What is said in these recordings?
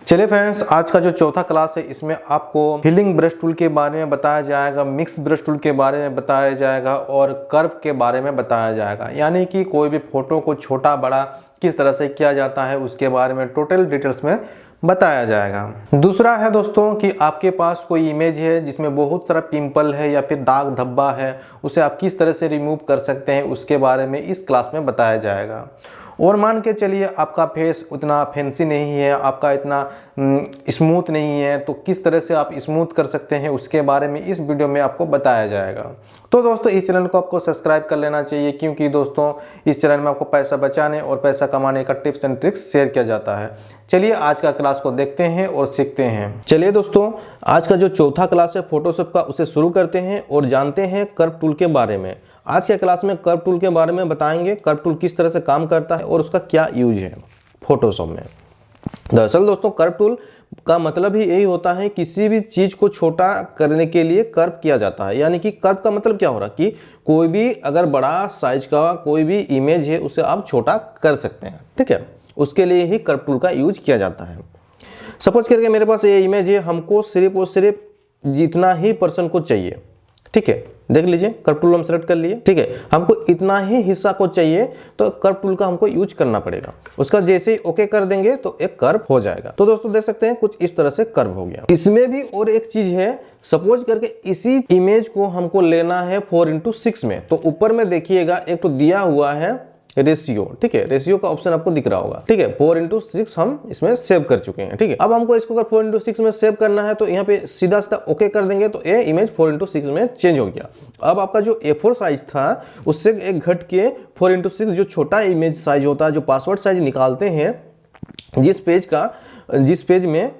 चलिए फ्रेंड्स, आज का जो चौथा क्लास है इसमें आपको फिलिंग ब्रश टूल के बारे में बताया जाएगा, मिक्स ब्रश टूल के बारे में बताया जाएगा और कर्व के बारे में बताया जाएगा। यानी कि कोई भी फोटो को छोटा बड़ा किस तरह से किया जाता है उसके बारे में टोटल डिटेल्स में बताया जाएगा। दूसरा है दोस्तों कि आपके पास कोई इमेज है जिसमें बहुत सारा पिंपल है या फिर दाग धब्बा है, उसे आप किस तरह से रिमूव कर सकते हैं उसके बारे में इस क्लास में बताया जाएगा। और मान के चलिए आपका फेस उतना फैंसी नहीं है, आपका इतना स्मूथ नहीं है, तो किस तरह से आप स्मूथ कर सकते हैं उसके बारे में इस वीडियो में आपको बताया जाएगा। तो दोस्तों इस चैनल को आपको सब्सक्राइब कर लेना चाहिए, क्योंकि दोस्तों इस चैनल में आपको पैसा बचाने और पैसा कमाने का टिप्स एंड ट्रिक्स शेयर किया जाता है। चलिए आज का क्लास को देखते हैं और सीखते हैं। चलिए दोस्तों, आज का जो चौथा क्लास है फोटोशॉप का, उसे शुरू करते हैं और जानते हैं कर्व टूल के बारे में। आज के क्लास में कर्व टूल के बारे में बताएंगे, कर्व टूल किस तरह से काम करता है और उसका क्या यूज है फोटोशॉप में। दरअसल दोस्तों कर्व टूल का मतलब ही यही होता है, किसी भी चीज को छोटा करने के लिए कर्व किया जाता है। यानी कि कर्व का मतलब क्या हो रहा है कि कोई भी अगर बड़ा साइज का कोई भी इमेज है उसे आप छोटा कर सकते हैं, ठीक है। उसके लिए ही कर्व टूल का यूज किया जाता है। सपोज करके मेरे पास ये इमेज है, हमको सिर्फ और सिर्फ जितना ही पर्सन को चाहिए, ठीक है। देख लीजिए कर्व टूल हम सेलेक्ट कर लिए, ठीक है। हमको इतना ही हिस्सा को चाहिए तो कर्व टूल का हमको यूज करना पड़ेगा। उसका जैसे ही ओके कर देंगे तो एक कर्व हो जाएगा। तो दोस्तों देख सकते हैं कुछ इस तरह से कर्व हो गया। इसमें भी और एक चीज है, सपोज करके इसी इमेज को हमको लेना है 4:6 में, तो ऊपर में देखिएगा एक तो दिया हुआ है रेशियो, ठीक है। रेशियो का ऑप्शन आपको दिख रहा होगा, ठीक है। 4:6 हम इसमें सेव कर चुके हैं, ठीक है। अब हमको इसको अगर 4:6 में सेव करना है तो यहाँ पे सीधा सीधा ओके कर देंगे तो ये इमेज 4:6 में चेंज हो गया। अब आपका जो A4 साइज था उससे एक घट के 4:6 जो छोटा इमेज साइज होता है, जो पासवर्ड साइज निकालते हैं, जिस पेज में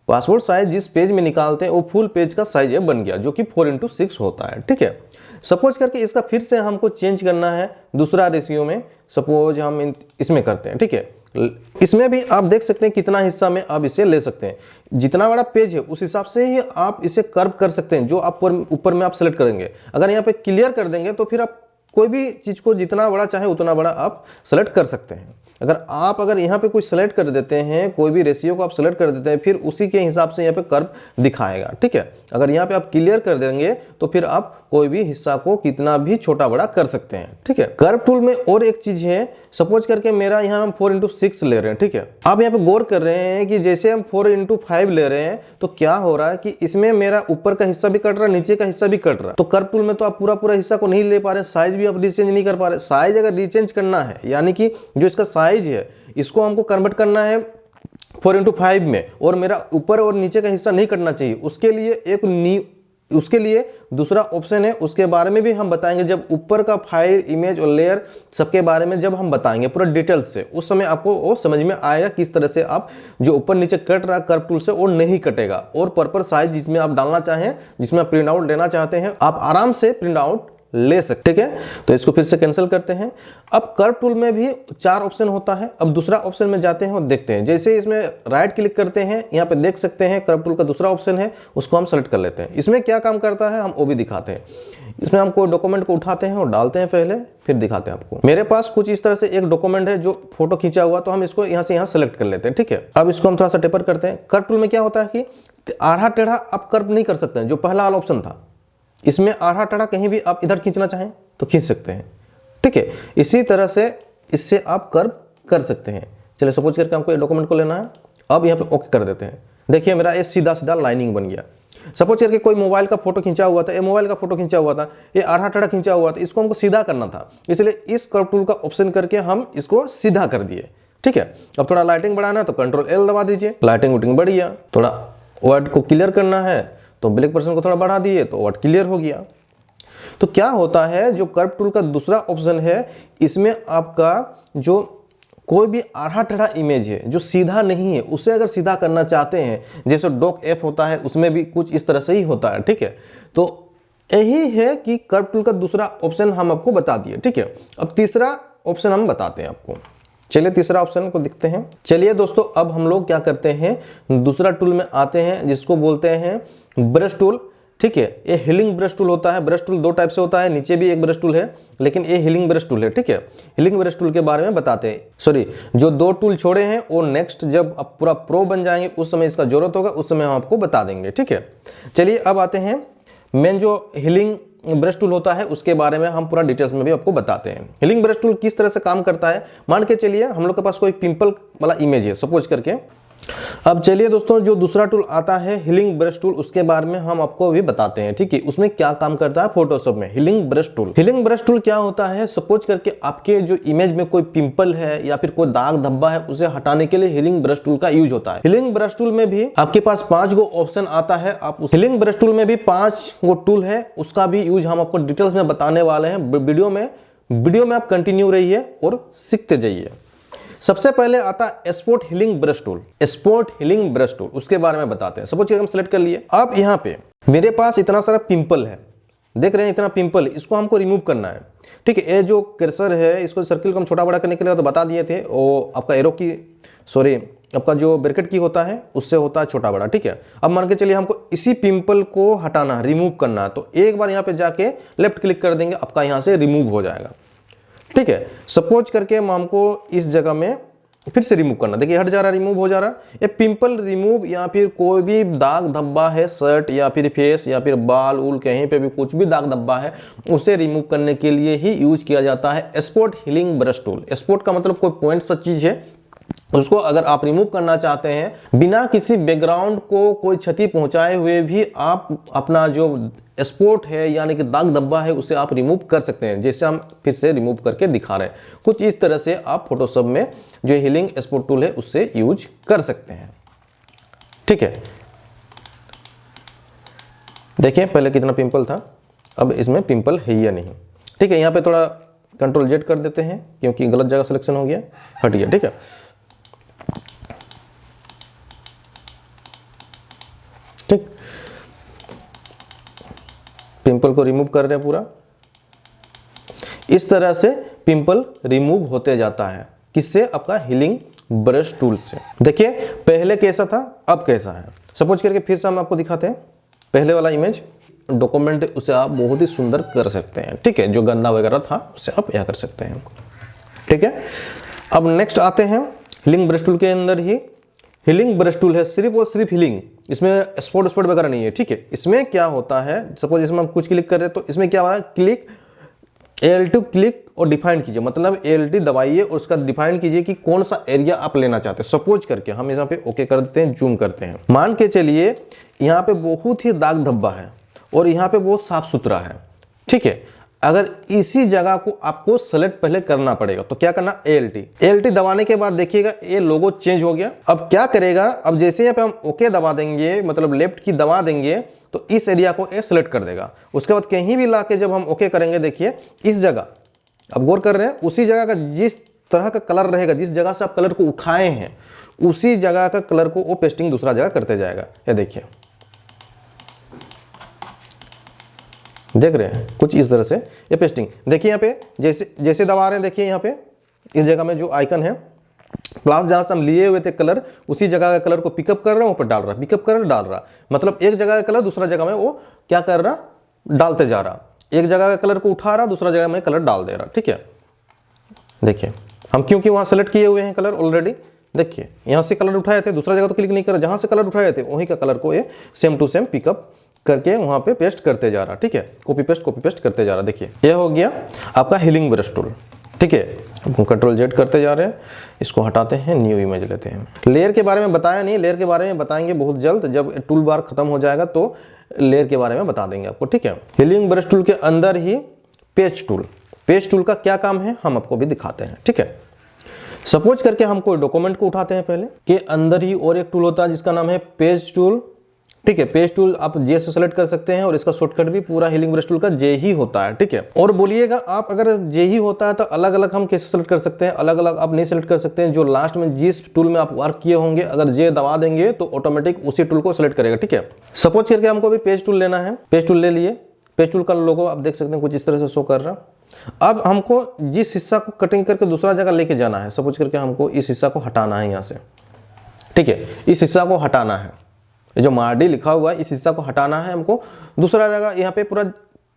पासवर्ड साइज जिस पेज में निकालते हैं वो फुल पेज का साइज बन गया, जो कि 4:6 होता है, ठीक है। सपोज करके इसका फिर से हमको चेंज करना है दूसरा रेशियो में, सपोज हम इसमें करते हैं, ठीक है। इसमें भी आप देख सकते हैं कितना हिस्सा में आप इसे ले सकते हैं। जितना बड़ा पेज है उस हिसाब से ही आप इसे कर्व कर सकते हैं, जो आप ऊपर में आप सेलेक्ट करेंगे। अगर यहाँ पे क्लियर कर देंगे तो फिर आप कोई भी चीज को जितना बड़ा चाहे उतना बड़ा आप सेलेक्ट कर सकते हैं। अगर यहाँ पे कोई सेलेक्ट कर देते हैं, कोई भी रेशियो को आप सेलेक्ट कर देते हैं, फिर उसी के हिसाब से यहाँ पे कर्व दिखाएगा, ठीक है। अगर यहाँ पे आप क्लियर कर देंगे तो फिर आप कोई भी हिस्सा को कितना भी छोटा बड़ा कर सकते हैं, ठीक है। कर्व टूल में और एक चीज है, सपोज करके मेरा यहाँ हम 4:6 ले रहे हैं, ठीक है। आप यहाँ पे गौर कर रहे हैं कि जैसे हम 4:5 ले रहे हैं तो क्या हो रहा है कि इसमें मेरा ऊपर का हिस्सा भी कट रहा है, नीचे का हिस्सा भी कट रहा है। तो कर्व टूल में तो आप पूरा हिस्सा को नहीं ले पा रहे, साइज भी आप रिचेंज नहीं कर पा रहे। साइज अगर रिचेंज करना है, यानी कि जो इसका साइज है इसको हमको कन्वर्ट करना है 4:5 में, और मेरा ऊपर और नीचे का हिस्सा नहीं कटना चाहिए, उसके लिए दूसरा ऑप्शन है, उसके बारे में भी हम बताएंगे जब ऊपर का फाइल, इमेज और लेयर सबके बारे में जब हम बताएंगे पूरा डिटेल्स से, उस समय आपको वो समझ में आएगा किस तरह से आप जो ऊपर नीचे कट रहा कर्व टूल से वो नहीं कटेगा। और प्रॉपर साइज जिसमें आप डालना चाहें, जिसमें आप प्रिंट आउट लेना चाहते हैं, आप आराम से प्रिंट आउट ले सकते, ठीक है। तो इसको फिर से कैंसिल करते हैं। अब कर्व टूल में भी 4 ऑप्शन होता है। अब दूसरा ऑप्शन में जाते हैं और देखते हैं। जैसे इसमें राइट क्लिक करते हैं, यहाँ पे देख सकते हैं कर्व टूल का दूसरा ऑप्शन है, उसको हम सेलेक्ट कर लेते हैं। इसमें क्या काम करता है हम वो भी दिखाते हैं। इसमें हम कोई डॉक्यूमेंट को उठाते हैं और डालते हैं पहले, फिर दिखाते हैं आपको। मेरे पास कुछ इस तरह से एक डॉक्यूमेंट है जो फोटो खींचा हुआ, तो हम इसको यहाँ से यहाँ सेलेक्ट कर लेते हैं, ठीक है। अब इसको हम थोड़ा सा टेपर करते हैं। कर्व टूल में क्या होता है कि आधा टेढ़ा आप कर्व नहीं कर सकते हैं, जो पहला वाला ऑप्शन था। इसमें आधा टेढ़ा कहीं भी आप इधर खींचना चाहें तो खींच सकते हैं, ठीक है। इसी तरह से इससे आप कर्व कर सकते हैं। चलिए सपोज करके हमको ये डॉक्यूमेंट को लेना है। अब यहाँ पे ओके कर देते हैं। देखिए मेरा ये सीधा सीधा लाइनिंग बन गया। सपोज करके कोई मोबाइल का फोटो खींचा हुआ था, ये मोबाइल का फोटो खींचा हुआ था, ये आधा टेढ़ा खींचा हुआ था, इसको हमको सीधा करना था, इसलिए इस कर्व टूल का ऑप्शन करके हम इसको सीधा कर दिए, ठीक है। अब थोड़ा लाइटिंग बढ़ाना है तो Ctrl+L दबा दीजिए, लाइटिंग वोटिंग बढ़ गया। थोड़ा वर्ड को क्लियर करना है तो ब्लैक पर्सन को थोड़ा बढ़ा दिए तो वर्ड क्लियर हो गया। तो क्या होता है, जो कर्व टूल का दूसरा ऑप्शन है, इसमें आपका जो कोई भी आधा टेढ़ा इमेज है जो सीधा नहीं है, उसे अगर सीधा करना चाहते हैं, जैसे डॉक F होता है उसमें भी कुछ इस तरह से ही होता है, ठीक है। तो यही है कि कर्व टूल का दूसरा ऑप्शन हम आपको बता दिए, ठीक है। अब तीसरा ऑप्शन हम बताते हैं आपको। चलिए तीसरा ऑप्शन को देखते हैं। चलिए दोस्तों, अब हम लोग क्या करते हैं, दूसरा टूल में आते हैं जिसको बोलते हैं ब्रश टूल, ठीक है। ये हीलिंग ब्रश टूल होता है। ब्रश टूल दो टाइप से होता है, नीचे भी एक ब्रश टूल है, लेकिन ये हीलिंग ब्रश टूल है, ठीक है। हीलिंग ब्रश टूल के बारे में बताते हैं, सॉरी जो दो टूल छोड़े हैं वो नेक्स्ट जब आप पूरा प्रो बन जाएंगे उस समय इसका जरूरत होगा, उस समय हम आपको बता देंगे, ठीक है। चलिए अब आते हैं मेन जो हीलिंग ब्रश टूल होता है उसके बारे में हम पूरा डिटेल्स में भी आपको बताते हैं। हीलिंग ब्रश टूल किस तरह से काम करता है, मान के चलिए हम लोग के पास कोई पिंपल वाला इमेज है सपोज करके। अब चलिए दोस्तों जो दूसरा टूल आता है हीलिंग ब्रश टूल, उसके बारे में हम आपको अभी बताते हैं, ठीक है। उसमें क्या काम करता है फोटोशॉप में healing brush tool. Healing brush tool क्या होता है, सपोज करके आपके जो इमेज में कोई पिंपल है या फिर कोई दाग धब्बा है उसे हटाने के लिए हीलिंग ब्रश टूल का यूज होता है। हीलिंग ब्रश टूल में भी आपके पास 5 गो ऑप्शन आता है। आप उस हीलिंग ब्रश टूल में भी 5 गो टूल है, उसका भी यूज हम आपको डिटेल्स में बताने वाले हैं वीडियो में आप कंटिन्यू रहिए और सीखते जाइए। सबसे पहले आता है spot healing brush tool. Spot healing brush tool उसके बारे में बताते हैं। सपोज हम सेलेक्ट कर लिए, अब यहाँ पे मेरे पास इतना सारा पिंपल है, देख रहे हैं इतना पिंपल, इसको हमको रिमूव करना है, ठीक है। ये जो कर्सर है इसको सर्किल को हम छोटा बड़ा करने के लिए तो बता दिए थे, वो आपका एरो की आपका जो ब्रैकेट की होता है उससे होता है छोटा बड़ा, ठीक है। अब मान के चलिए हमको इसी पिंपल को हटाना है, रिमूव करना है, तो एक बार यहाँ पे जाके लेफ्ट क्लिक कर देंगे, आपका यहाँ से रिमूव हो जाएगा, ठीक है। सपोज करके हमको इस जगह में फिर से रिमूव करना, देखिए हट जा रहा, रिमूव हो जा रहा। ये पिंपल रिमूव या फिर कोई भी दाग धब्बा है शर्ट या फिर फेस या फिर बाल उल कहीं पे भी कुछ भी दाग धब्बा है उसे रिमूव करने के लिए ही यूज किया जाता है spot healing brush tool. Spot का मतलब कोई पॉइंट सा चीज है, उसको अगर आप रिमूव करना चाहते हैं बिना किसी बैकग्राउंड को कोई क्षति पहुंचाए हुए भी आप अपना जो स्पॉट है यानी कि दाग धब्बा है उसे आप रिमूव कर सकते हैं। जैसे हम फिर से रिमूव करके दिखा रहे हैं, कुछ इस तरह से आप फोटोशॉप में जो हीलिंग स्पॉट टूल है उससे यूज कर सकते हैं, ठीक है। देखिए पहले कितना पिंपल था, अब इसमें पिंपल है या नहीं, ठीक है। यहाँ पे थोड़ा कंट्रोल जेड कर देते हैं क्योंकि गलत जगह सिलेक्शन हो गया, हट गया, ठीक है। ठीक, पिंपल को रिमूव कर रहे हैं पूरा। इस तरह से पिंपल रिमूव होते जाता है, किससे, आपका हीलिंग ब्रश टूल से। देखिए पहले कैसा था अब कैसा है। सपोज करके फिर से हम आपको दिखाते हैं, पहले वाला इमेज डॉक्यूमेंट उसे आप बहुत ही सुंदर कर सकते हैं, ठीक है। जो गंदा वगैरह था उसे आप यह कर सकते हैं, ठीक है। अब नेक्स्ट आते हैं हीलिंग ब्रश टूल के अंदर ही हीलिंग ब्रश टूल है, सिर्फ और सिर्फ हीलिंग, इसमें स्पॉट वगैरह नहीं है, ठीक है। इसमें क्या होता है, सपोज इसमें हम कुछ क्लिक कर रहे हैं तो इसमें क्या हो रहा है, क्लिक ALT क्लिक और डिफाइन कीजिए, मतलब ALT दबाइए और उसका डिफाइन कीजिए कि कौन सा एरिया आप लेना चाहते हैं। सपोज करके हम यहाँ पे ओके कर देते हैं, जूम करते हैं, मान के चलिए यहाँ पे बहुत ही दाग धब्बा है और यहाँ पे बहुत साफ सुथरा है, ठीक है। अगर इसी जगह को आपको सेलेक्ट पहले करना पड़ेगा तो क्या करना, ALT दबाने के बाद देखिएगा ये लोगो चेंज हो गया। अब क्या करेगा, अब जैसे यहाँ पे हम ओके दबा देंगे, मतलब लेफ्ट की दबा देंगे तो इस एरिया को ये सेलेक्ट कर देगा। उसके बाद कहीं भी लाके जब हम ओके करेंगे, देखिए इस जगह, अब गौर कर रहे हैं, उसी जगह का जिस तरह का कलर रहेगा, जिस जगह से आप कलर को उठाए हैं उसी जगह का कलर को वो पेस्टिंग दूसरा जगह करते जाएगा। ये देखिए, देख रहे हैं कुछ इस तरह से ये पेस्टिंग। देखिए यहाँ पे जैसे दबा रहे हैं, देखिए यहाँ पे इस जगह में जो आइकन है प्लस, जहां से हम लिए हुए थे कलर उसी जगह का कलर को पिकअप कर रहा है, ऊपर डाल रहा, पिकअप कर डाल रहा, मतलब एक जगह का कलर दूसरा जगह में वो क्या कर रहा, डालते जा रहा। एक जगह का कलर को उठा रहा, दूसरा जगह में कलर डाल दे रहा, ठीक है। देखिए हम क्योंकि वहां सेलेक्ट किए हुए हैं कलर ऑलरेडी, देखिए यहाँ से कलर उठाए थे, दूसरा जगह तो क्लिक नहीं कर रहा, जहां से कलर उठाए थे वहीं का कलर को ये सेम टू सेम पिकअप करके वहां पे पेस्ट करते जा रहा, ठीक है। कॉपी पेस्ट करते जा रहा। देखिए ये हो गया आपका हीलिंग ब्रश टूल, ठीक है। कंट्रोल जेड करते जा रहे हैं, इसको हटाते हैं, न्यू इमेज लेते हैं। लेयर के बारे में बताया नहीं, लेयर के बारे में बताएंगे बहुत जल्द, जब टूल बार खत्म हो जाएगा तो लेयर के बारे में बता देंगे आपको, ठीक है। हीलिंग ब्रश टूल के अंदर ही पेज टूल का क्या काम है हम आपको भी दिखाते हैं, ठीक है। सपोज करके हम कोई डॉक्यूमेंट को उठाते हैं, पहले के अंदर ही और एक टूल होता है जिसका नाम है पेज टूल, ठीक है। पेज टूल आप जे से सेलेक्ट कर सकते हैं और इसका शॉर्टकट भी पूरा हीलिंग ब्रश टूल का जे ही होता है, ठीक है। और बोलिएगा आप अगर जे ही होता है तो अलग अलग हम कैसे सेलेक्ट कर सकते हैं, अलग अलग आप नहीं सेलेक्ट कर सकते हैं। जो लास्ट में जिस टूल में आप वर्क किए होंगे अगर जे दबा देंगे तो ऑटोमेटिक उसी टूल को सेलेक्ट करेगा, ठीक है। सपोज करके हमको भी पेज टूल लेना है, पेज टूल ले लिए, पेज टूल का लोगो आप देख सकते हैं कुछ इस तरह से शो कर रहा। अब हमको जिस हिस्सा को कटिंग करके दूसरा जगह लेके जाना है, सपोज करके हमको इस हिस्सा को हटाना है यहाँ से, ठीक है, इस हिस्सा को हटाना है। ये जो मार्डी लिखा हुआ है इस हिस्सा को हटाना है हमको, दूसरा जगह यहाँ पे पूरा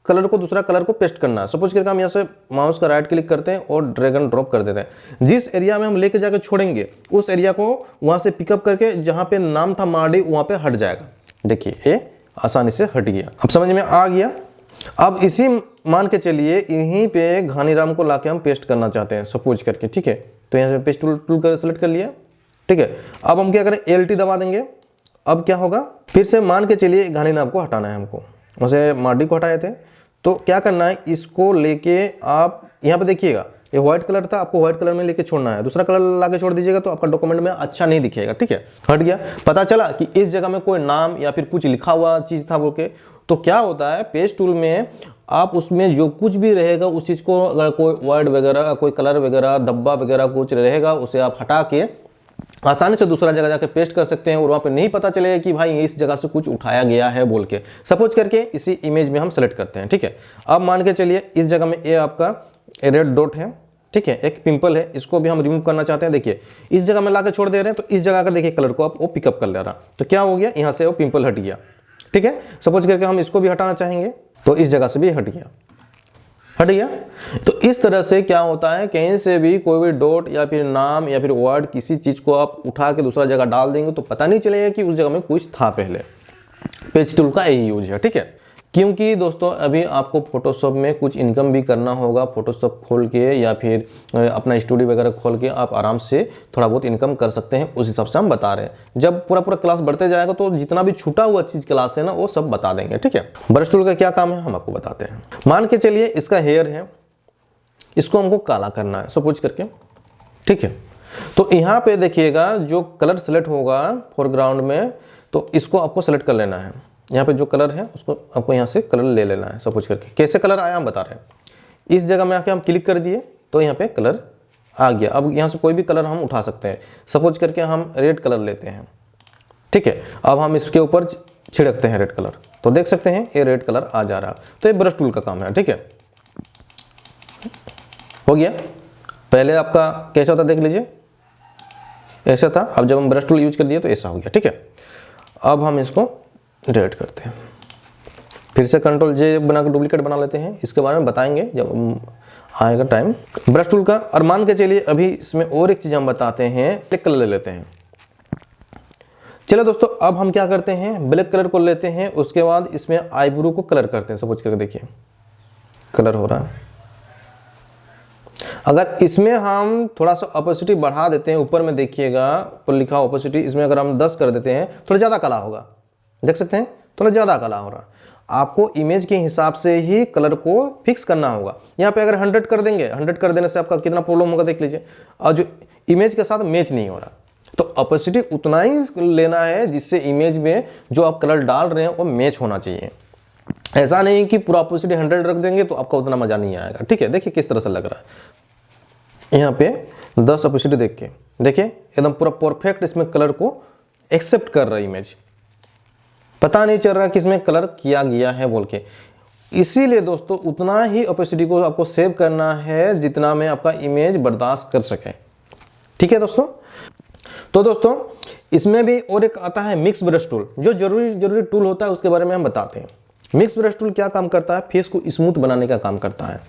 कलर को दूसरा कलर को पेस्ट करना है। सपोज करके हम यहाँ से माउस का राइट क्लिक करते हैं और ड्रैग एंड ड्रॉप कर देते हैं। जिस एरिया में हम लेके जाके छोड़ेंगे उस एरिया को वहाँ से पिकअप करके जहाँ पे नाम था मार्डी वहाँ पे हट जाएगा। देखिए ये आसानी से हट गया, अब समझ में आ गया। अब इसी मान के चलिए यहीं पे घानीराम को लाके हम पेस्ट करना चाहते हैं सपोज करके, ठीक है। तो यहाँ से पेस्ट टूल कर सेलेक्ट कर लिया, ठीक है। अब हम क्या करें, LT दबा देंगे। अब क्या होगा, फिर से मान के चलिए घानीराम को हटाना है हमको, उसे मार्डी को हटाए थे। तो क्या करना है, इसको लेके आप यहाँ पे देखिएगा ये व्हाइट कलर था, आपको व्हाइट कलर में लेके छोड़ना है। दूसरा कलर लाके छोड़ दीजिएगा तो आपका डॉक्यूमेंट में अच्छा नहीं दिखेगा, ठीक है। हट गया, पता चला कि इस जगह में कोई नाम या फिर कुछ लिखा हुआ चीज़ था बोल के। तो क्या होता है, पेज टूल में आप उसमें जो कुछ भी रहेगा उस चीज़ को, अगर कोई वर्ड वगैरह, कोई कलर वगैरह, धब्बा वगैरह कुछ रहेगा, उसे आप हटा के आसानी से दूसरा जगह जाकर पेस्ट कर सकते हैं और वहाँ पे नहीं पता चलेगा कि भाई इस जगह से कुछ उठाया गया है बोल के। सपोज करके इसी इमेज में हम सेलेक्ट करते हैं, ठीक है। अब मान के चलिए इस जगह में ये आपका रेड डॉट है, ठीक है, एक पिंपल है, इसको भी हम रिमूव करना चाहते हैं। देखिए इस जगह में लाकर छोड़ दे रहे हैं तो इस जगह का देखिए कलर को आप वो पिकअप कर ले रहा, तो क्या हो गया, यहाँ से वो पिंपल हट गया, ठीक है। सपोज करके हम इसको भी हटाना चाहेंगे तो इस जगह से भी हट गया। तो इस तरह से क्या होता है, कहीं से भी कोई भी डॉट या फिर नाम या फिर वर्ड किसी चीज को आप उठा के दूसरा जगह डाल देंगे तो पता नहीं चलेगा कि उस जगह में कुछ था पहले। पेज टूल का यही यूज है, ठीक है। क्योंकि दोस्तों अभी आपको फोटोशॉप में कुछ इनकम भी करना होगा, फोटोशॉप खोल के या फिर अपना स्टूडियो वगैरह खोल के आप आराम से थोड़ा बहुत इनकम कर सकते हैं, उस हिसाब से हम बता रहे हैं। जब पूरा क्लास बढ़ते जाएगा तो जितना भी छूटा हुआ चीज़ क्लास है ना वो सब बता देंगे, ठीक है। ब्रश टूल का क्या काम है हम आपको बताते हैं। मान के चलिए इसका हेयर है, इसको हमको काला करना है सपोज करके, ठीक है। तो यहाँ पे देखिएगा जो कलर सेलेक्ट होगा फोरग्राउंड में, तो इसको आपको सेलेक्ट कर लेना है। यहाँ पे जो कलर है उसको आपको यहाँ से कलर ले लेना है सपोज करके। कैसे कलर आया हम बता रहे हैं। इस जगह में आके हम क्लिक कर दिए तो यहाँ पे कलर आ गया। अब यहाँ से कोई भी कलर हम उठा सकते हैं। सपोज करके हम रेड कलर लेते हैं, ठीक है। अब हम इसके ऊपर छिड़कते हैं रेड कलर, तो देख सकते हैं ये रेड कलर आ जा रहा। तो ये ब्रश टूल का काम है, ठीक है। हो गया। पहले आपका कैसा था देख लीजिए, ऐसा था। अब जब हम ब्रश टूल यूज कर दिए तो ऐसा हो गया, ठीक है। अब हम इसको डिलीट करते हैं, फिर से Ctrl J बनाकर डुप्लीकेट बना लेते हैं। इसके बारे में बताएंगे जब आएगा टाइम ब्रश टूल का। और मान के चलिए अभी इसमें और एक चीज हम बताते हैं, ब्लैक कलर ले लेते हैं। चलो दोस्तों अब हम क्या करते हैं, ब्लैक कलर को लेते हैं, उसके बाद इसमें आईब्रो को कलर करते हैं। सपोज करके देखिए कलर हो रहा है। अगर इसमें हम थोड़ा सा ऑपोसिटी बढ़ा देते हैं, ऊपर में देखिएगा ऊपर लिखा ऑपोसिटी, इसमें अगर हम 10 कर देते हैं थोड़ा ज़्यादा काला होगा, देख सकते हैं थोड़ा ज़्यादा काला हो रहा है। आपको इमेज के हिसाब से ही कलर को फिक्स करना होगा। यहाँ पे अगर 100 कर देंगे, 100 कर देने से आपका कितना प्रॉब्लम होगा देख लीजिए। और जो इमेज के साथ मैच नहीं हो रहा, तो ऑपोसिटी उतना ही लेना है जिससे इमेज में जो आप कलर डाल रहे हैं वो मैच होना चाहिए। ऐसा नहीं कि पूरा ऑपोसिटी 100 रख देंगे तो आपका उतना मजा नहीं आएगा, ठीक है। देखिए किस तरह से लग रहा है। यहाँ पे 10 ऑपोसिटी देख के देखिए एकदम पूरा परफेक्ट इसमें कलर को एक्सेप्ट कर रहा है इमेज, पता नहीं चल रहा कि इसमें कलर किया गया है बोल के। इसीलिए दोस्तों उतना ही ऑपोसिटी को आपको सेव करना है जितना में आपका इमेज बर्दाश्त कर सके, ठीक है दोस्तों। तो दोस्तों इसमें भी और एक आता है मिक्स ब्रश टूल, जो जरूरी टूल होता है उसके बारे में हम बताते हैं। मिक्स ब्रश टूल क्या काम करता है, फेस को स्मूथ बनाने का काम करता है।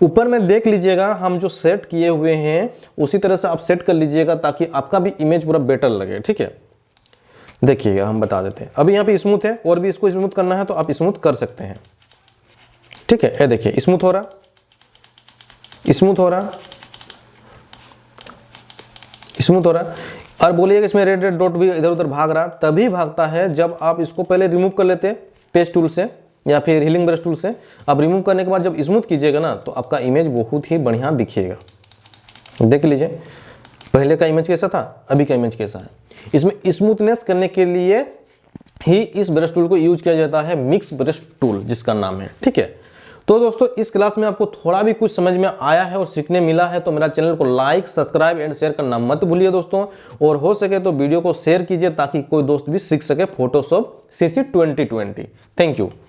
ऊपर में देख लीजिएगा हम जो सेट किए हुए हैं उसी तरह से आप सेट कर लीजिएगा ताकि आपका भी इमेज पूरा बेटर लगे, ठीक है। देखिएगा हम बता देते हैं। अभी यहाँ पे स्मूथ है और भी इसको स्मूथ करना है तो आप स्मूथ कर सकते हैं, ठीक है। ये देखिए स्मूथ हो रहा, स्मूथ हो रहा, स्मूथ हो रहा। और बोलिएगा इसमें रेड रेड डॉट भी इधर उधर भाग रहा, तभी भागता है जब आप इसको पहले रिमूव कर लेते पेज टूल से या फिर हीलिंग ब्रश टूल से। अब रिमूव करने के बाद जब स्मूथ कीजिएगा ना तो आपका इमेज बहुत ही बढ़िया दिखेगा। देख लीजिए पहले का इमेज कैसा था, अभी का इमेज कैसा है। इसमें स्मूथनेस करने के लिए ही इस ब्रश टूल को यूज किया जाता है, मिक्स ब्रश टूल जिसका नाम है, ठीक है। तो दोस्तों इस क्लास में आपको थोड़ा भी कुछ समझ में आया है और सीखने मिला है तो मेरा चैनल को लाइक, सब्सक्राइब एंड शेयर करना मत भूलिए दोस्तों। और हो सके तो वीडियो को शेयर कीजिए ताकि कोई दोस्त भी सीख सके फोटोशॉप CC 2020। Thank you.